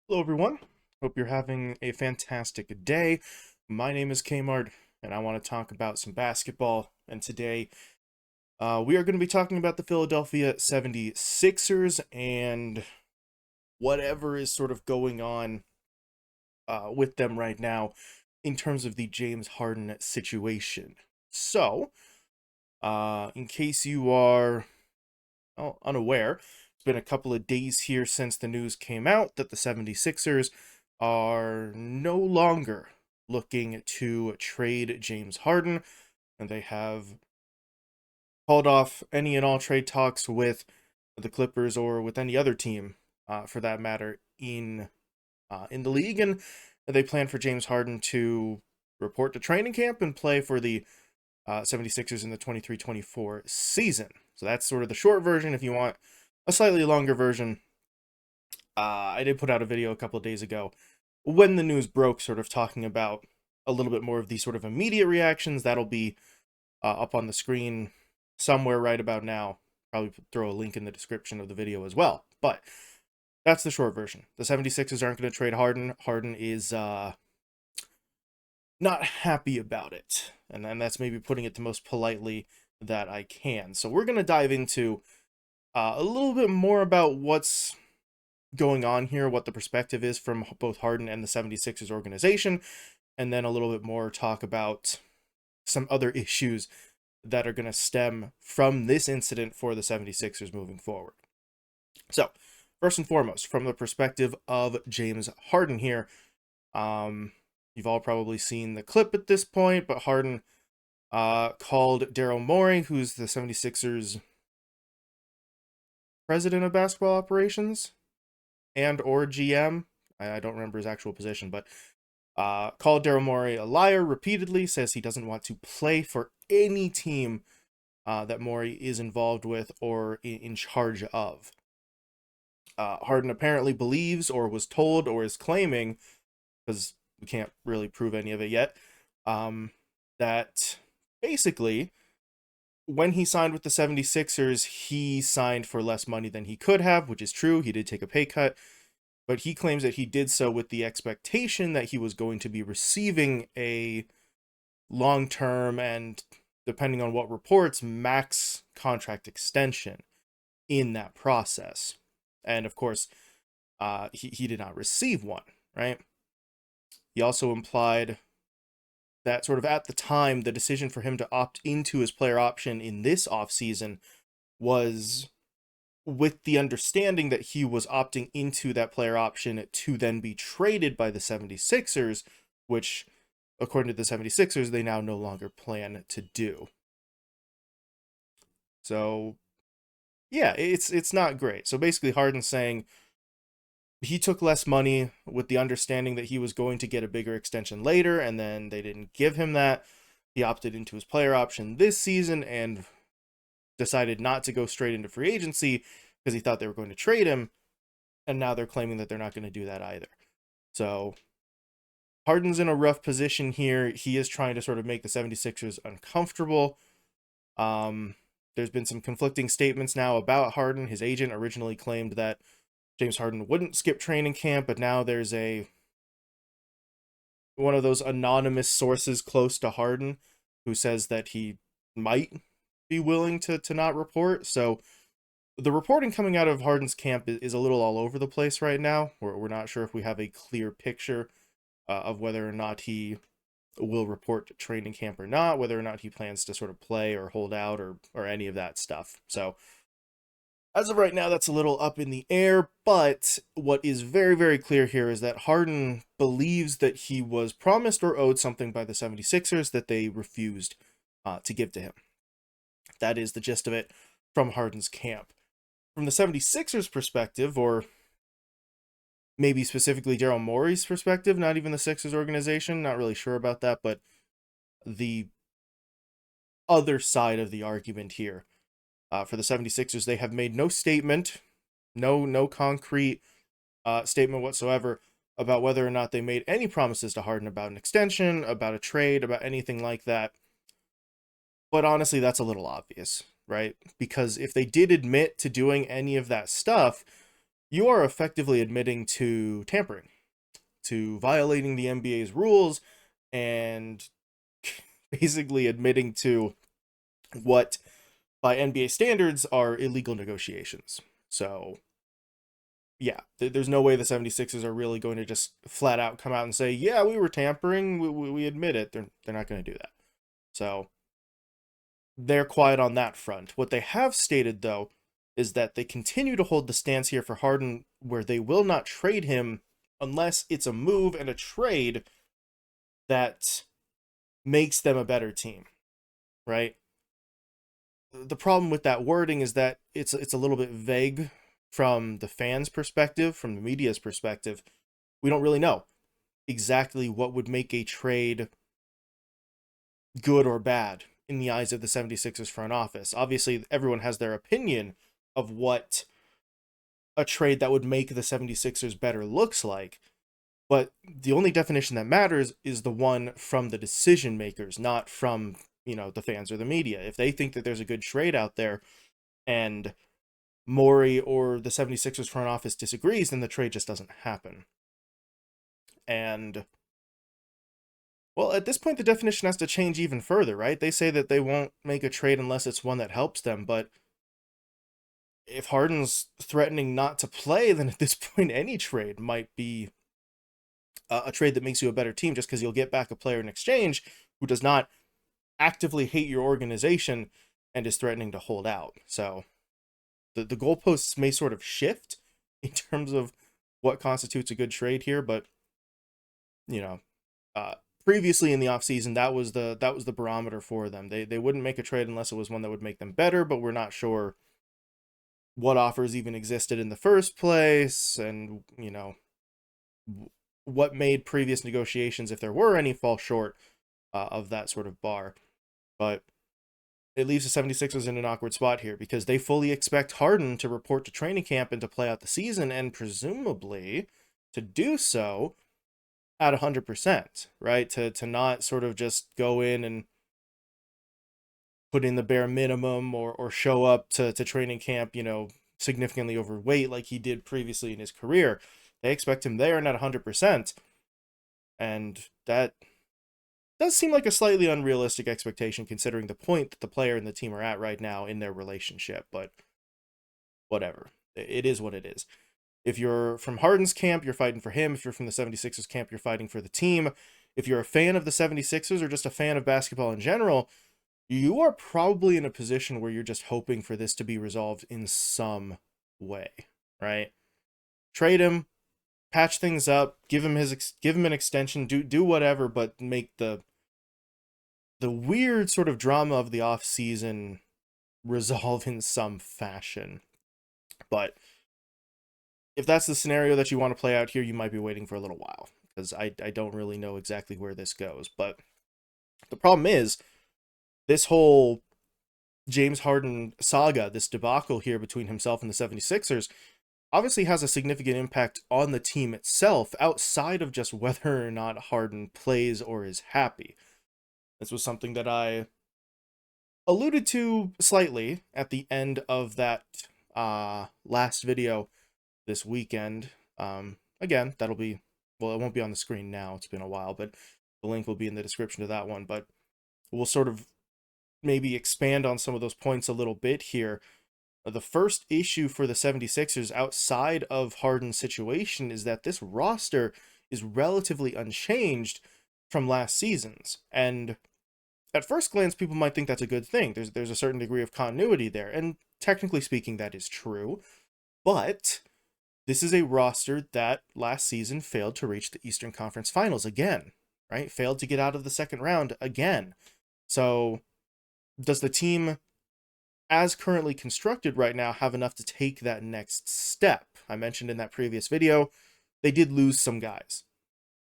Hello, everyone. Hope you're having a fantastic day. My name is Kmart, and I want to talk about some basketball. And today, we are going to be talking about the Philadelphia 76ers and whatever is sort of going on with them right now in terms of the James Harden situation. So, in case you are unaware, it's been a couple of days here since the news came out that the 76ers are no longer looking to trade James Harden, and they have called off any and all trade talks with the Clippers or with any other team, for that matter, in the league, and they plan for James Harden to report to training camp and play for the 76ers in the 23-24 season. So that's sort of the short version. If you want a slightly longer version, I did put out a video a couple of days ago when the news broke, sort of talking about a little bit more of the sort of immediate reactions. That'll be up on the screen somewhere right about now. Probably throw a link in the description of the video as well. But that's the short version. The 76ers aren't going to trade Harden. Harden is not happy about it. And that's maybe putting it the most politely that I can. So we're going to dive into a little bit more about what's going on here, what the perspective is from both Harden and the 76ers organization, and then a little bit more talk about some other issues that are going to stem from this incident for the 76ers moving forward. So, first and foremost, from the perspective of James Harden here, you've all probably seen the clip at this point, but Harden called Daryl Morey, who's the 76ers president of basketball operations and or GM. I don't remember his actual position, but called Daryl Morey a liar repeatedly, says he doesn't want to play for any team that Morey is involved with or in charge of. Harden apparently believes or was told or is claiming, because we can't really prove any of it yet, that basically when he signed with the 76ers, he signed for less money than he could have, which is true. He did take a pay cut, but he claims that he did so with the expectation that he was going to be receiving a long-term and, depending on what reports, max contract extension in that process. And of course, he did not receive one, right? He also implied that sort of at the time, the decision for him to opt into his player option in this offseason was with the understanding that he was opting into that player option to then be traded by the 76ers, which, according to the 76ers, they now no longer plan to do. So, yeah, it's not great. So basically, Harden's saying he took less money with the understanding that he was going to get a bigger extension later, and then they didn't give him that. He opted into his player option this season and decided not to go straight into free agency because he thought they were going to trade him, and now they're claiming that they're not going to do that either. So Harden's in a rough position here. He is trying to sort of make the 76ers uncomfortable. There's been some conflicting statements now about Harden. His agent originally claimed that James Harden wouldn't skip training camp, but now there's one of those anonymous sources close to Harden who says that he might be willing to not report. So the reporting coming out of Harden's camp is a little all over the place right now. We're not sure if we have a clear picture of whether or not he will report to training camp or not, whether or not he plans to sort of play or hold out or any of that stuff. So as of right now, that's a little up in the air, but what is very, very clear here is that Harden believes that he was promised or owed something by the 76ers that they refused to give to him. That is the gist of it from Harden's camp. From the 76ers perspective, or maybe specifically Daryl Morey's perspective, not even the Sixers organization, not really sure about that, but the other side of the argument here, for the 76ers, they have made no statement, no concrete statement whatsoever about whether or not they made any promises to Harden about an extension, about a trade, about anything like that. But honestly, that's a little obvious, right? Because if they did admit to doing any of that stuff, you are effectively admitting to tampering, to violating the NBA's rules, and basically admitting to what, by NBA standards, are illegal negotiations. So, yeah, there's no way the 76ers are really going to just flat out come out and say, yeah, we were tampering, we admit it. They're not going to do that. So, they're quiet on that front. What they have stated, though, is that they continue to hold the stance here for Harden where they will not trade him unless it's a move and a trade that makes them a better team, right? The problem with that wording is that it's a little bit vague from the fans' perspective, from the media's perspective. We don't really know exactly what would make a trade good or bad in the eyes of the 76ers front office. Obviously, everyone has their opinion of what a trade that would make the 76ers better looks like, but the only definition that matters is the one from the decision makers, not from, the fans or the media. If they think that there's a good trade out there and Morey or the 76ers front office disagrees, then the trade just doesn't happen. And, well, at this point, the definition has to change even further, right? They say that they won't make a trade unless it's one that helps them, but if Harden's threatening not to play, then at this point, any trade might be a trade that makes you a better team just because you'll get back a player in exchange who does not actively hate your organization and is threatening to hold out. So the goalposts may sort of shift in terms of what constitutes a good trade here, but previously in the offseason, that was the barometer for them. They wouldn't make a trade unless it was one that would make them better, but we're not sure what offers even existed in the first place, and what made previous negotiations, if there were any, fall short of that sort of bar. But it leaves the 76ers in an awkward spot here because they fully expect Harden to report to training camp and to play out the season, and presumably to do so at 100%, right? To not sort of just go in and put in the bare minimum or show up to training camp, significantly overweight like he did previously in his career. They expect him there and at 100%. And that does seem like a slightly unrealistic expectation considering the point that the player and the team are at right now in their relationship. But whatever. It is what it is. If you're from Harden's camp, you're fighting for him. If you're from the 76ers camp, you're fighting for the team. If you're a fan of the 76ers or just a fan of basketball in general, you are probably in a position where you're just hoping for this to be resolved in some way, right? Trade him, patch things up, give him an extension, do whatever, but make the weird sort of drama of the off season resolve in some fashion. But if that's the scenario that you want to play out here, you might be waiting for a little while because I don't really know exactly where this goes. But the problem is this whole James Harden saga, this debacle here between himself and the 76ers, obviously has a significant impact on the team itself outside of just whether or not Harden plays or is happy. This was something that I alluded to slightly at the end of that last video this weekend. Again, that'll be, well, it won't be on the screen now. It's been a while, but the link will be in the description of that one. But we'll sort of maybe expand on some of those points a little bit here. The first issue for the 76ers outside of Harden's situation is that this roster is relatively unchanged from last season's. And at first glance, people might think that's a good thing. There's a certain degree of continuity there. And technically speaking, that is true. But this is a roster that last season failed to reach the Eastern Conference Finals again, right? Failed to get out of the second round again. So does the team, as currently constructed right now, have enough to take that next step? I mentioned in that previous video, they did lose some guys,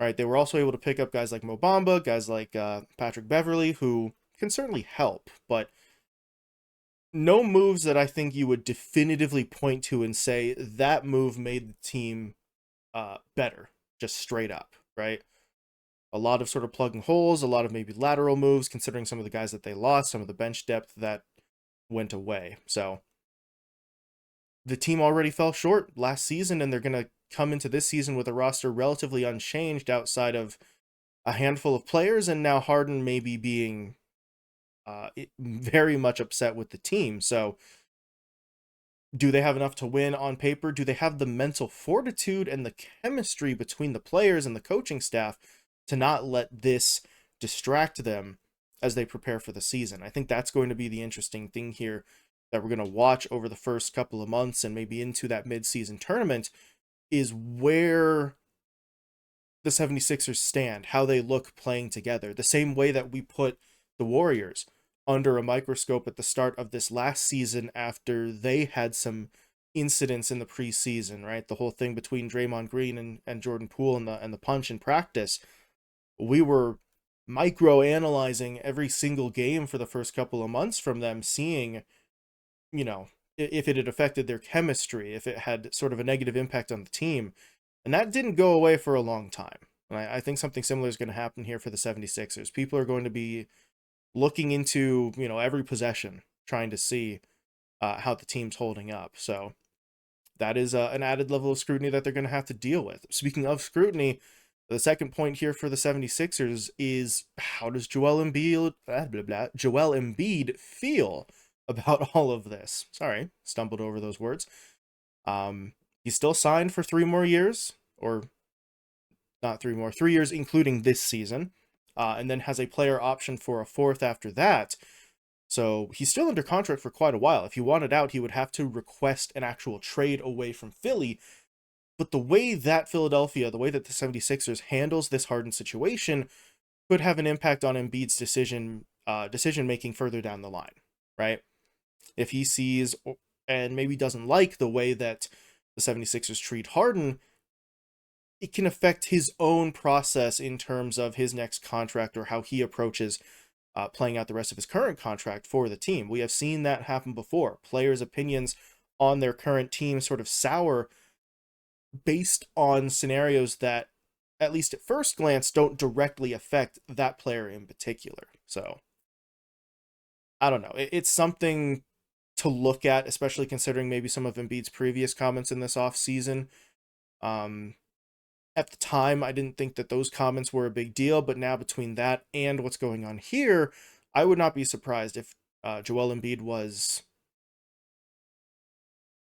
right? They were also able to pick up guys like Mo Bamba, guys like Patrick Beverley, who can certainly help, but no moves that I think you would definitively point to and say that move made the team better, just straight up, right? A lot of sort of plugging holes, a lot of maybe lateral moves, considering some of the guys that they lost, some of the bench depth that went away. So the team already fell short last season, and they're going to come into this season with a roster relatively unchanged outside of a handful of players, and now Harden maybe being very much upset with the team. So, do they have enough to win on paper? Do they have the mental fortitude and the chemistry between the players and the coaching staff to not let this distract them as they prepare for the season? I think that's going to be the interesting thing here that we're going to watch over the first couple of months and maybe into that mid-season tournament, is where the 76ers stand, how they look playing together. The same way that we put the Warriors under a microscope at the start of this last season after they had some incidents in the preseason, right? The whole thing between Draymond Green and Jordan Poole and the punch in practice. We were micro analyzing every single game for the first couple of months from them, seeing, you know, if it had affected their chemistry, if it had sort of a negative impact on the team. And that didn't go away for a long time. And I think something similar is going to happen here for the 76ers. People are going to be looking into, every possession, trying to see how the team's holding up. So that is an added level of scrutiny that they're going to have to deal with. Speaking of scrutiny, the second point here for the 76ers is, how does Joel Embiid feel about all of this? Sorry, stumbled over those words. He's still signed for 3 more years, or not 3 more, 3 years, including this season, and then has a player option for a 4th after that. So he's still under contract for quite a while. If he wanted out, he would have to request an actual trade away from Philly. But the way that the way that the 76ers handles this Harden situation could have an impact on Embiid's decision making further down the line, right? If he sees and maybe doesn't like the way that the 76ers treat Harden, it can affect his own process in terms of his next contract or how he approaches playing out the rest of his current contract for the team. We have seen that happen before. Players' opinions on their current team sort of sour based on scenarios that, at least at first glance, don't directly affect that player in particular. So, I don't know. It's something to look at, especially considering maybe some of Embiid's previous comments in this offseason. At the time, I didn't think that those comments were a big deal, but now between that and what's going on here, I would not be surprised if Joel Embiid was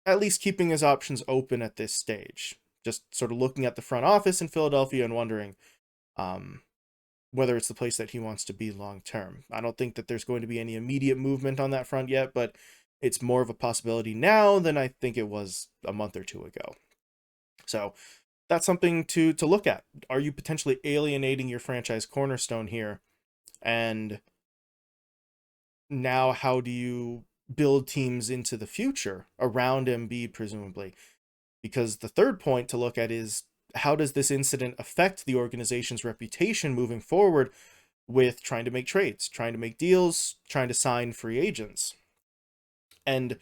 at least keeping his options open at this stage. Just sort of looking at the front office in Philadelphia and wondering whether it's the place that he wants to be long term. I don't think that there's going to be any immediate movement on that front yet, but it's more of a possibility now than I think it was a month or two ago. So that's something to look at. Are you potentially alienating your franchise cornerstone here? And now how do you build teams into the future around Embiid, presumably? Because the third point to look at is, how does this incident affect the organization's reputation moving forward with trying to make trades, trying to make deals, trying to sign free agents? And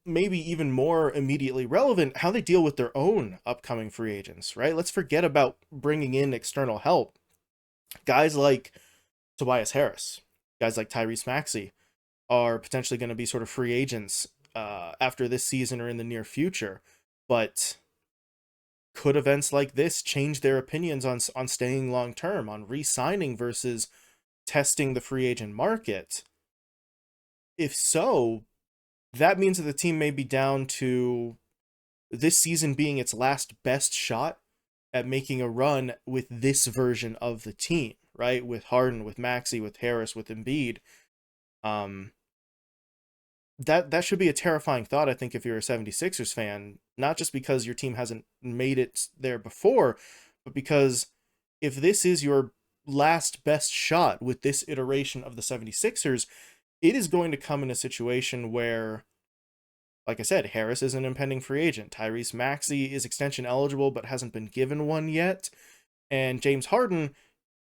maybe even more immediately relevant, how they deal with their own upcoming free agents, right? Let's forget about bringing in external help. Guys like Tobias Harris, guys like Tyrese Maxey are potentially going to be sort of free agents after this season or in the near future. But could events like this change their opinions on staying long term, on re-signing versus testing the free agent market? If so, that means that the team may be down to this season being its last best shot at making a run with this version of the team, right? With Harden, with Maxey, with Harris, with Embiid. That should be a terrifying thought, I think, if you're a 76ers fan, not just because your team hasn't made it there before, but because if this is your last best shot with this iteration of the 76ers, it is going to come in a situation where, like I said, Harris is an impending free agent. Tyrese Maxey is extension eligible but hasn't been given one yet. And James Harden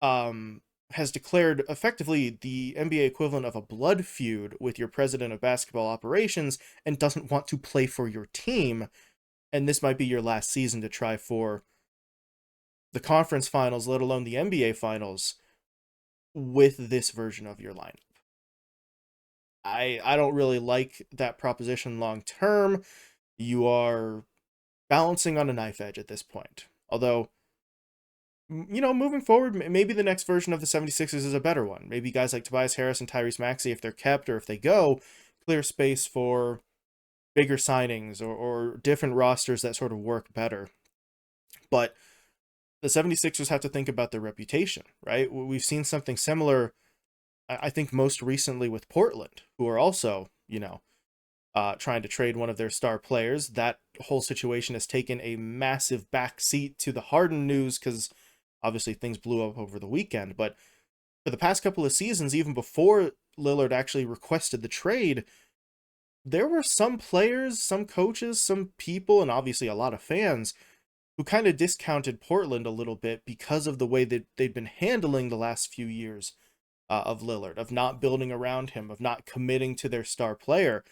has declared effectively the NBA equivalent of a blood feud with your president of basketball operations and doesn't want to play for your team. And this might be your last season to try for the conference finals, let alone the NBA finals, with this version of your lineup. I don't really like that proposition long term. You are balancing on a knife edge at this point. Although, moving forward, maybe the next version of the 76ers is a better one. Maybe guys like Tobias Harris and Tyrese Maxey, if they're kept or if they go, clear space for bigger signings or different rosters that sort of work better. But the 76ers have to think about their reputation, right? We've seen something similar, I think, most recently with Portland, who are also, trying to trade one of their star players. That whole situation has taken a massive backseat to the Harden news because obviously things blew up over the weekend. But for the past couple of seasons, even before Lillard actually requested the trade, there were some players, some coaches, some people, and obviously a lot of fans who kind of discounted Portland a little bit because of the way that they'd been handling the last few years of Lillard, of not building around him, of not committing to their star player.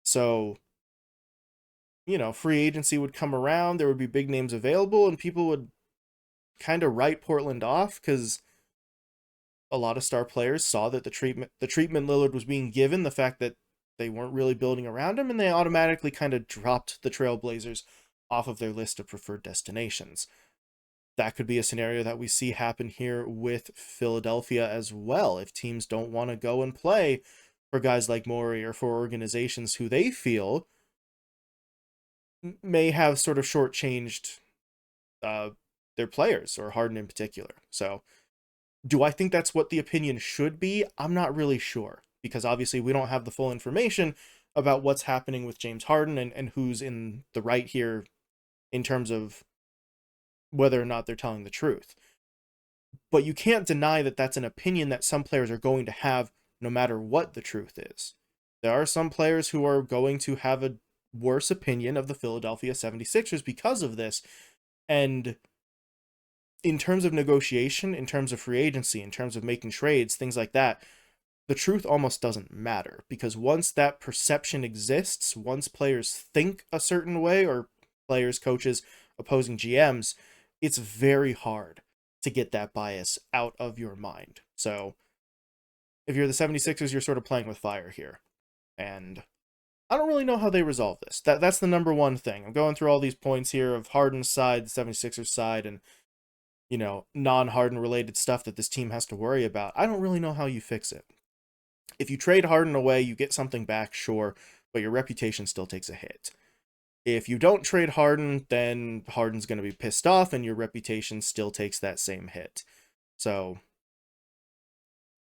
So, free agency would come around, there would be big names available, and people would kind of write Portland off because a lot of star players saw that the treatment Lillard was being given, the fact that they weren't really building around him, and they automatically kind of dropped the Trailblazers off of their list of preferred destinations. That could be a scenario that we see happen here with Philadelphia as well. If teams don't want to go and play for guys like Morey or for organizations who they feel may have sort of shortchanged their players, or Harden in particular. So, do I think that's what the opinion should be? I'm not really sure, because obviously we don't have the full information about what's happening with James Harden and who's in the right here in terms of whether or not they're telling the truth. But you can't deny that that's an opinion that some players are going to have no matter what the truth is. There are some players who are going to have a worse opinion of the Philadelphia 76ers because of this. And in terms of negotiation, in terms of free agency, in terms of making trades, things like that, the truth almost doesn't matter, because once that perception exists, once players think a certain way, or players, coaches, opposing GMs, it's very hard to get that bias out of your mind. So if you're the 76ers, you're sort of playing with fire here. And I don't really know how they resolve this. That's the number one thing. I'm going through all these points here of Harden's side, the 76ers side, and non-Harden related stuff that this team has to worry about. I don't really know how you fix it. If you trade Harden away, you get something back, sure, but your reputation still takes a hit. If you don't trade Harden, then Harden's going to be pissed off and your reputation still takes that same hit. So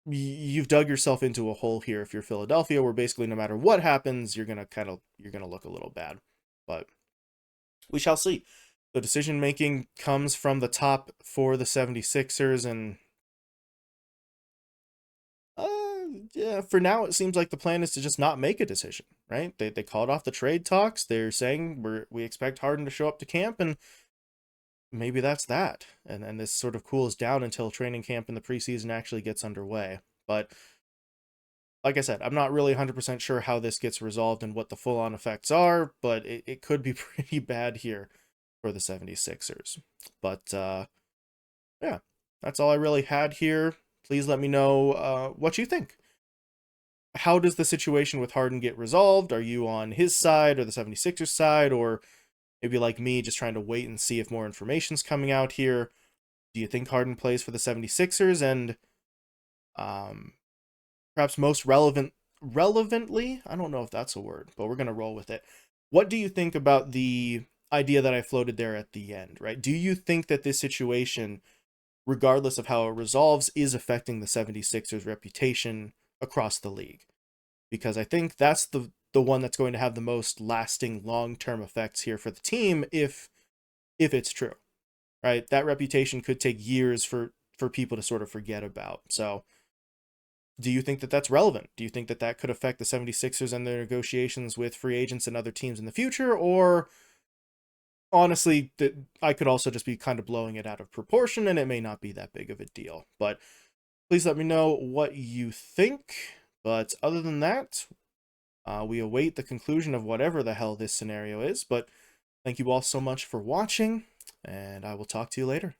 you've dug yourself into a hole here if you're Philadelphia, where basically no matter what happens, you're going to look a little bad. But we shall see. The decision making comes from the top for the 76ers, and yeah, for now it seems like the plan is to just not make a decision, right? They called off the trade talks. They're saying we expect Harden to show up to camp, and maybe that's that. And this sort of cools down until training camp and the preseason actually gets underway. But like I said, I'm not really 100% sure how this gets resolved and what the full-on effects are, but it could be pretty bad here for the 76ers. But yeah, that's all I really had here. Please let me know what you think. How does the situation with Harden get resolved? Are you on his side or the 76ers side, or maybe like me, just trying to wait and see if more information's coming out here? Do you think Harden plays for the 76ers? And perhaps most relevantly, I don't know if that's a word, but we're going to roll with it. What do you think about the idea that I floated there at the end, right? Do you think that this situation, regardless of how it resolves, is affecting the 76ers reputation across the league? Because I think that's the one that's going to have the most lasting long-term effects here for the team if it's true, right? That reputation could take years for people to sort of forget about. So do you think that that's relevant? Do you think that that could affect the 76ers and their negotiations with free agents and other teams in the future? Or honestly, that I could also just be kind of blowing it out of proportion and it may not be that big of a deal? But please let me know what you think. But other than that, we await the conclusion of whatever the hell this scenario is. But thank you all so much for watching, and I will talk to you later.